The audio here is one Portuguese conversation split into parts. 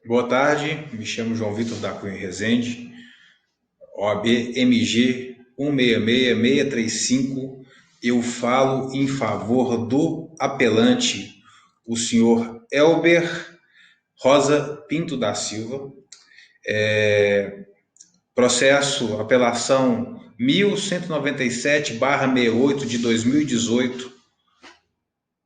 Boa tarde, me chamo João Vitor da Cunha Rezende, OAB MG 166635. Eu falo em favor do apelante, o senhor Elber Rosa Pinto da Silva. Processo, apelação 1197/68 de 2018,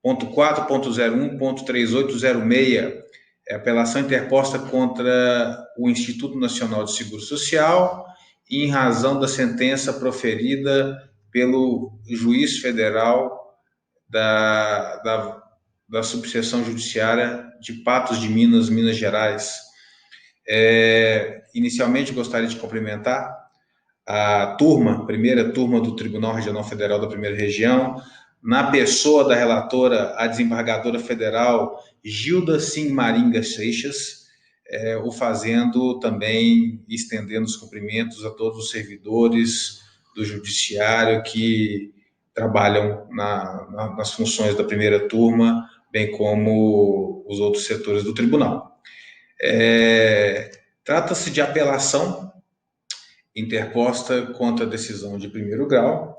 ponto 4.01.3806. Apelação interposta contra o Instituto Nacional de Seguro Social, em razão da sentença proferida pelo juiz federal da subseção judiciária de Patos de Minas, Minas Gerais. Inicialmente, gostaria de cumprimentar a primeira turma do Tribunal Regional Federal da Primeira Região, na pessoa da relatora, a desembargadora federal Gilda Singmaringa Seixas, o fazendo também, estendendo os cumprimentos a todos os servidores do Judiciário que trabalham nas funções da primeira turma, bem como os outros setores do tribunal. Trata-se de apelação interposta contra a decisão de primeiro grau.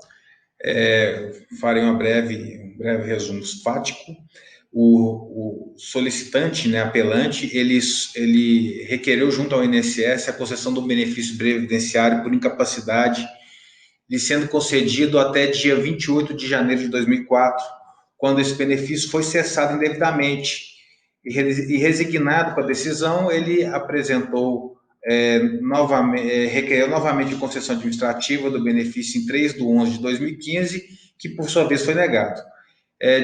Farei um breve resumo fático. O solicitante, né, apelante, ele requereu junto ao INSS a concessão do benefício previdenciário por incapacidade, lhe sendo concedido até dia 28 de janeiro de 2004, quando esse benefício foi cessado indevidamente. E resignado com a decisão, ele apresentou requereu novamente concessão administrativa do benefício em 3/11/2015, que por sua vez foi negado.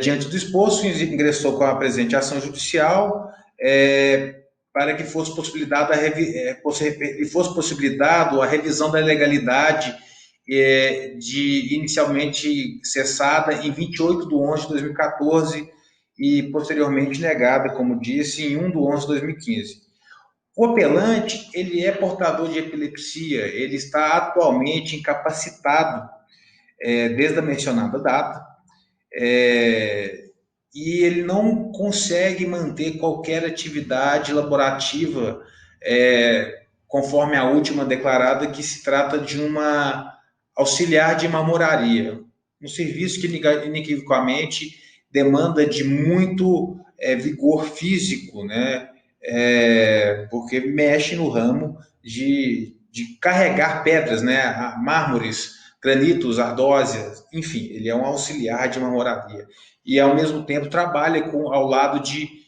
Diante do exposto, ingressou com a presente ação judicial para que fosse possibilitado a revisão da legalidade inicialmente cessada em 28/11/2014 e posteriormente negada, como disse, em 1/11/2015. O apelante, ele é portador de epilepsia, ele está atualmente incapacitado desde a mencionada data, e ele não consegue manter qualquer atividade laborativa, conforme a última declarada, que se trata de uma auxiliar de marmoraria, um serviço que inequivocamente demanda de muito vigor físico, né? Porque mexe no ramo de carregar pedras, né? Mármores, granitos, ardósias, enfim, ele é um auxiliar de marmoraria. E, ao mesmo tempo, trabalha ao lado de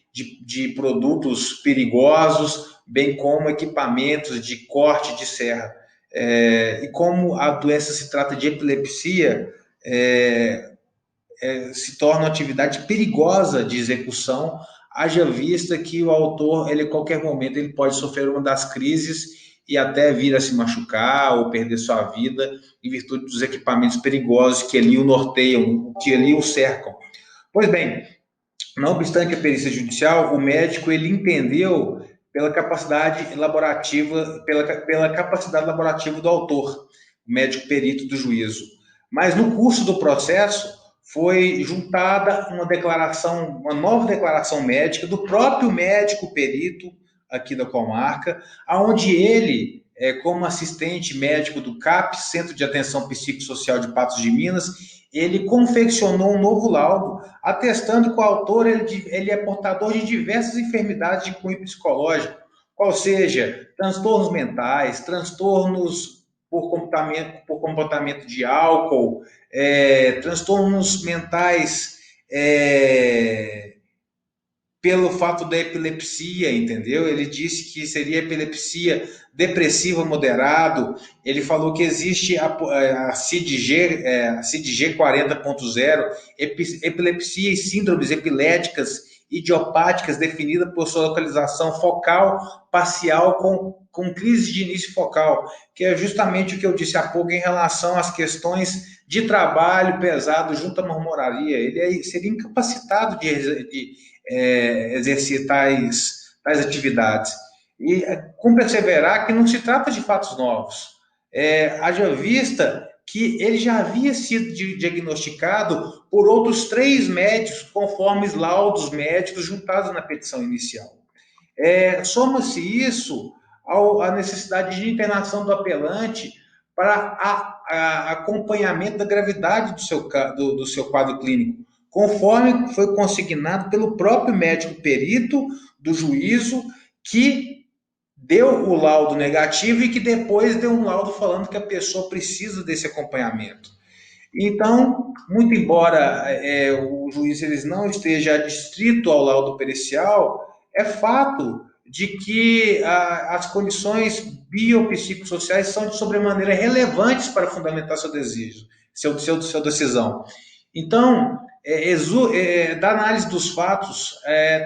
produtos perigosos, bem como equipamentos de corte de serra. E como a doença se trata de epilepsia, se torna uma atividade perigosa de execução, haja vista que o autor, ele, a qualquer momento, ele pode sofrer uma das crises e até vir a se machucar ou perder sua vida em virtude dos equipamentos perigosos que ali o norteiam, que ali o cercam. Pois bem, não obstante a perícia judicial, o médico, ele entendeu pela capacidade laborativa do autor, o médico perito do juízo. Mas no curso do processo foi juntada uma nova declaração médica do próprio médico perito aqui da comarca, aonde ele, como assistente médico do CAP, Centro de Atenção Psicossocial de Patos de Minas, ele confeccionou um novo laudo, atestando que o autor ele é portador de diversas enfermidades de cunho psicológico, ou seja, transtornos mentais, transtornos por comportamento de álcool, transtornos mentais pelo fato da epilepsia, entendeu? Ele disse que seria epilepsia depressiva moderado. Ele falou que existe a CID-G 40.0, epilepsia e síndromes epiléticas idiopáticas definida por sua localização focal parcial com crise de início focal, que é justamente o que eu disse há pouco em relação às questões de trabalho pesado junto à marmoraria. Ele seria incapacitado de exercer tais atividades. E com perseverar que não se trata de fatos novos. Haja vista que ele já havia sido diagnosticado por outros 3 médicos, conforme laudos médicos juntados na petição inicial. Soma-se isso à necessidade de internação do apelante para acompanhamento da gravidade do seu quadro clínico, conforme foi consignado pelo próprio médico perito do juízo, que deu o laudo negativo e que depois deu um laudo falando que a pessoa precisa desse acompanhamento. Então, muito embora o juiz eles não esteja adstrito ao laudo pericial, é fato de que as condições biopsicossociais são de sobremaneira relevantes para fundamentar seu desejo, sua decisão. Então, da análise dos fatos,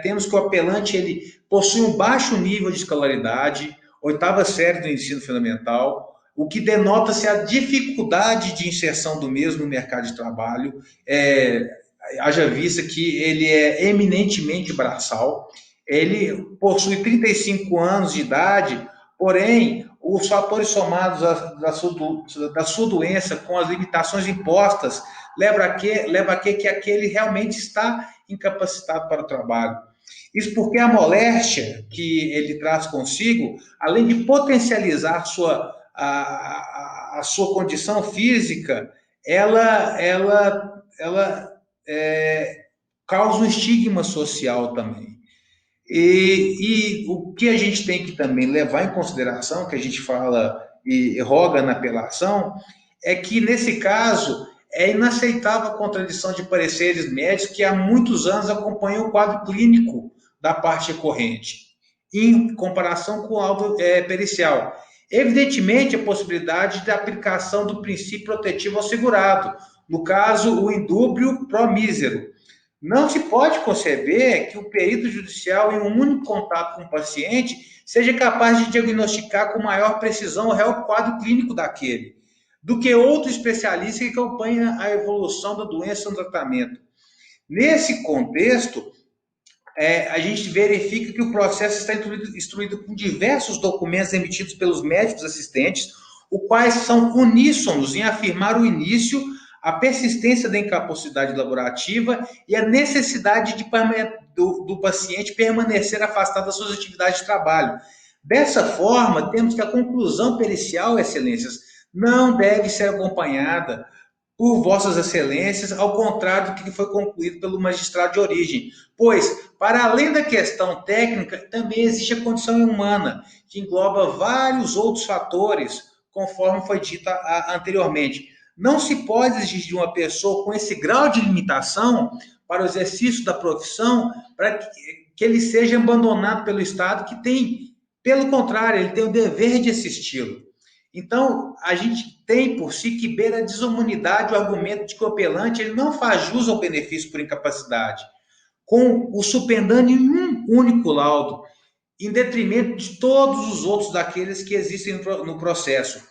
temos que o apelante ele possui um baixo nível de escolaridade, oitava série do ensino fundamental, o que denota-se a dificuldade de inserção do mesmo no mercado de trabalho, haja vista que ele é eminentemente braçal, ele possui 35 anos de idade, porém, os fatores somados da sua doença com as limitações impostas leva a que aquele realmente está incapacitado para o trabalho. Isso porque a moléstia que ele traz consigo, além de potencializar a sua condição física, ela causa um estigma social também. E o que a gente tem que também levar em consideração, que a gente fala e roga na apelação, é que nesse caso é inaceitável a contradição de pareceres médicos que há muitos anos acompanham o quadro clínico da parte recorrente, em comparação com o laudo pericial. Evidentemente, a possibilidade da aplicação do princípio protetivo ao segurado, no caso, o indúbio pro mísero. Não se pode conceber que o perito judicial, em um único contato com o paciente, seja capaz de diagnosticar com maior precisão o real quadro clínico daquele, do que outro especialista que acompanha a evolução da doença no tratamento. Nesse contexto, a gente verifica que o processo está instruído com diversos documentos emitidos pelos médicos assistentes, os quais são uníssonos em afirmar o início, a persistência da incapacidade laborativa e a necessidade do paciente permanecer afastado das suas atividades de trabalho. Dessa forma, temos que a conclusão pericial, excelências, não deve ser acompanhada por vossas excelências, ao contrário do que foi concluído pelo magistrado de origem, pois, para além da questão técnica, também existe a condição humana, que engloba vários outros fatores, conforme foi dito anteriormente. Não se pode exigir de uma pessoa com esse grau de limitação para o exercício da profissão, para que ele seja abandonado pelo Estado, que tem, pelo contrário, ele tem o dever de assisti-lo. Então, a gente tem por si que beira a desumanidade o argumento de que o apelante ele não faz jus ao benefício por incapacidade, com o supendando em um único laudo, em detrimento de todos os outros daqueles que existem no processo.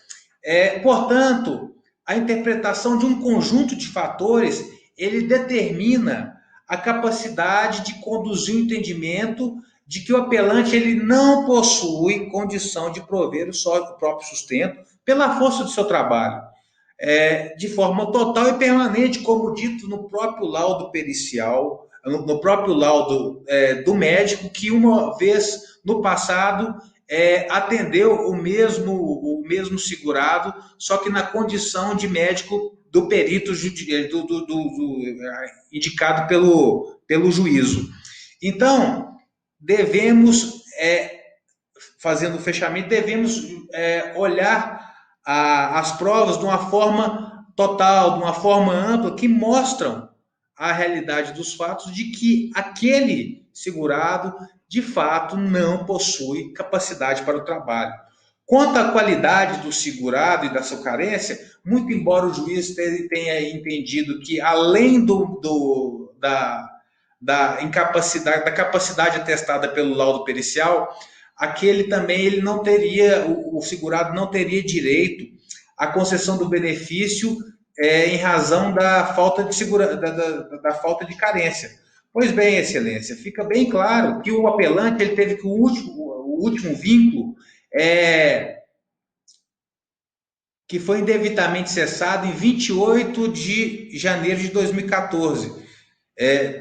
Portanto, a interpretação de um conjunto de fatores, ele determina a capacidade de conduzir o entendimento de que o apelante ele não possui condição de prover o próprio sustento pela força do seu trabalho, de forma total e permanente, como dito no próprio laudo pericial, no próprio laudo do médico, que uma vez no passado atendeu o mesmo segurado, só que na condição de médico do perito indicado pelo juízo. Então, devemos, fazendo o fechamento, devemos olhar as provas de uma forma total, de uma forma ampla, que mostram a realidade dos fatos de que aquele segurado, de fato, não possui capacidade para o trabalho. Quanto à qualidade do segurado e da sua carência, muito embora o juiz tenha entendido que, além da incapacidade, da capacidade atestada pelo laudo pericial, aquele também ele não teria, o segurado não teria direito à concessão do benefício em razão da falta de da falta de carência. Pois bem, excelência, fica bem claro que o apelante ele teve que o último vínculo que foi indevidamente cessado em 28 de janeiro de 2014.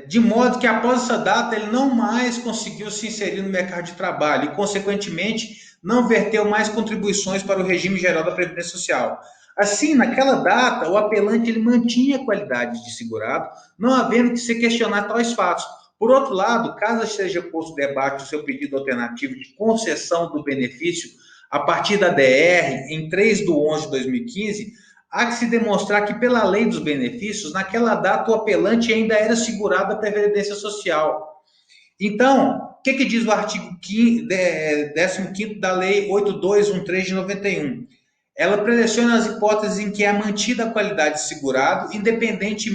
de modo que após essa data ele não mais conseguiu se inserir no mercado de trabalho e, consequentemente, não verteu mais contribuições para o regime geral da Previdência Social. Assim, naquela data, o apelante ele mantinha a qualidade de segurado, não havendo que se questionar tais fatos. Por outro lado, caso seja posto debate o seu pedido alternativo de concessão do benefício a partir da DR em 3 de 11 de 2015, há que se demonstrar que, pela lei dos benefícios, naquela data o apelante ainda era segurado da Previdência Social. Então, o que diz o artigo 15º da Lei 8213 de 91? Ela preleciona as hipóteses em que é mantida a qualidade de segurado, independente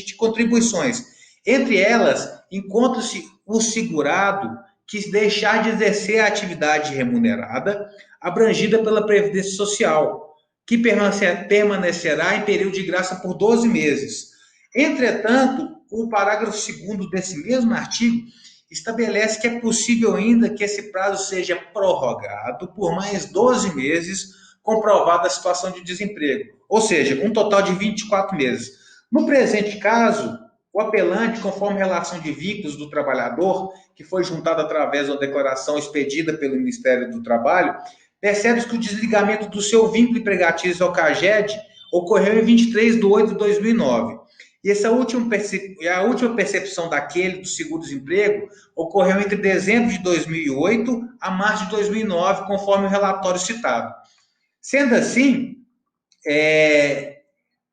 de contribuições. Entre elas, encontra-se o segurado que deixar de exercer a atividade remunerada abrangida pela Previdência Social, que permanecerá em período de graça por 12 meses. Entretanto, o parágrafo 2º desse mesmo artigo estabelece que é possível ainda que esse prazo seja prorrogado por mais 12 meses, comprovada a situação de desemprego, ou seja, um total de 24 meses. No presente caso, o apelante, conforme relação de vínculos do trabalhador, que foi juntada através de uma declaração expedida pelo Ministério do Trabalho, percebe que o desligamento do seu vínculo empregatício ao CAGED ocorreu em 23 de 8 de 2009. E a última percepção daquele do seguro-desemprego ocorreu entre dezembro de 2008 a março de 2009, conforme o relatório citado. Sendo assim,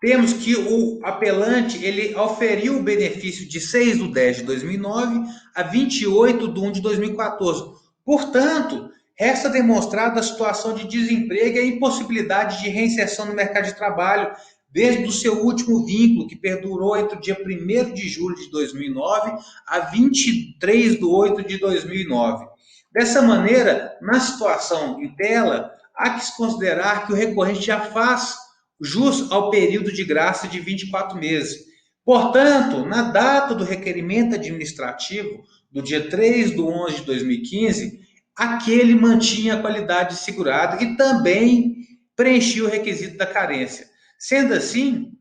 temos que o apelante ele auferiu o benefício de 6 de 10 de 2009 a 28 de 1 de 2014. Portanto, resta demonstrada a situação de desemprego e a impossibilidade de reinserção no mercado de trabalho desde o seu último vínculo, que perdurou entre o dia 1º de julho de 2009 a 23 de 8 de 2009. Dessa maneira, na situação em tela, há que se considerar que o recorrente já faz jus ao período de graça de 24 meses. Portanto, na data do requerimento administrativo, do dia 3 de 11 de 2015, aquele mantinha a qualidade segurada e também preenchia o requisito da carência. Sendo assim,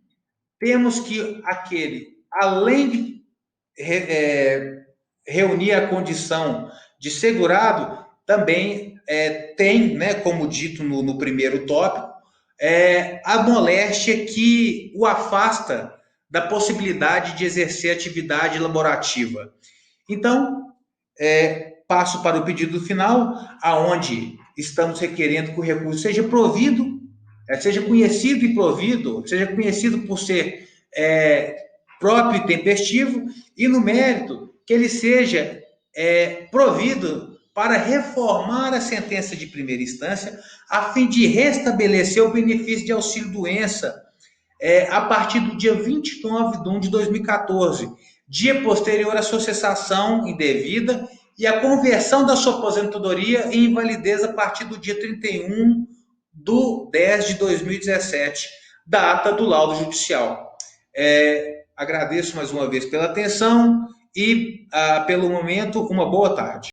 temos que aquele, além de reunir a condição de segurado, também tem, né, como dito no primeiro tópico, a moléstia que o afasta da possibilidade de exercer atividade laborativa. Então, passo para o pedido final, aonde estamos requerendo que o recurso seja provido, seja conhecido e provido, seja conhecido por ser próprio e tempestivo, e no mérito que ele seja provido para reformar a sentença de primeira instância, a fim de restabelecer o benefício de auxílio-doença a partir do dia 29 de 1 de 2014, dia posterior à sua cessação indevida e a conversão da sua aposentadoria em invalidez a partir do dia 31 de 10 de 2017, data do laudo judicial. Agradeço mais uma vez pela atenção e, pelo momento, uma boa tarde.